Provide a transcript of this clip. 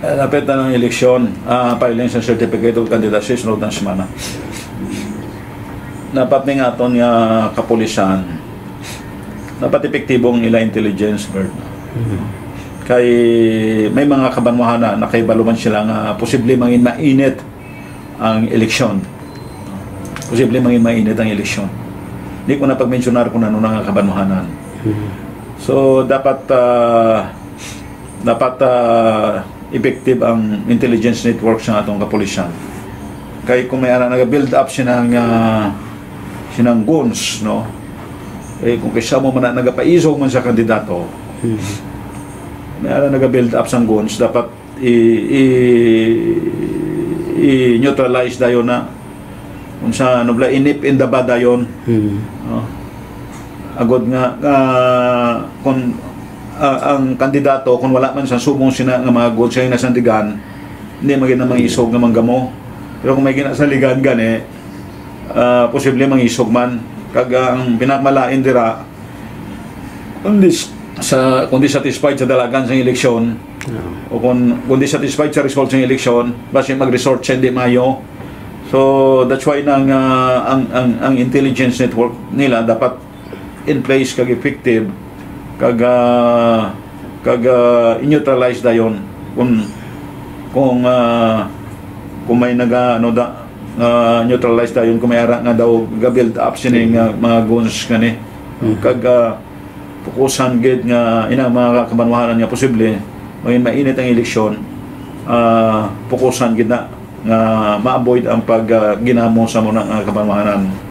Lapit na ng eleksyon, filing sa certificate of candidacy sunod ng semana. Dapat ning aton nga kapulisan, dapat epektibong ila intelligence bird. Kay may mga kabanwahan na kay baluman sila nga posible mangin mainit ang eleksyon. Posible mangin mainit ang eleksyon. Hindi ko na pag-mentionar kung ano nga kabanwahanan. So dapat effective ang intelligence network sa atong kapulisan. Kay kung may nag-build up sinang guns, no? Eh kung kaysa mo man nagapaiso man sa kandidato, may nag-build up sang guns, dapat i-neutralize dayon na kung sa nobla inip in the bad dayon. No? Agod nga kung ang kandidato kung wala man sa subong sina nga mga gold siya nasandigan, hindi maging na mangisog nga manggamo. Pero kung may ginasaligan gani, posible mangisog man. Kag ang pinakmalain dira, kung di satisfied sa dalagan sa eleksyon, o kung di satisfied sa result sa eleksyon, basta mag-resort siya hindi mayo. So that's why ang intelligence network nila dapat in place kag effective kag i-neutralize dayon kung may neutralize dayon kung may ara nga daw ga-build up sining mga guns kani kag pukusan gid nga ina mga kabanwahanan nga posible maging mainit ang eleksyon, pukusan gid na nga ma-avoid ang pag ginamo sa mga kabanwahanan.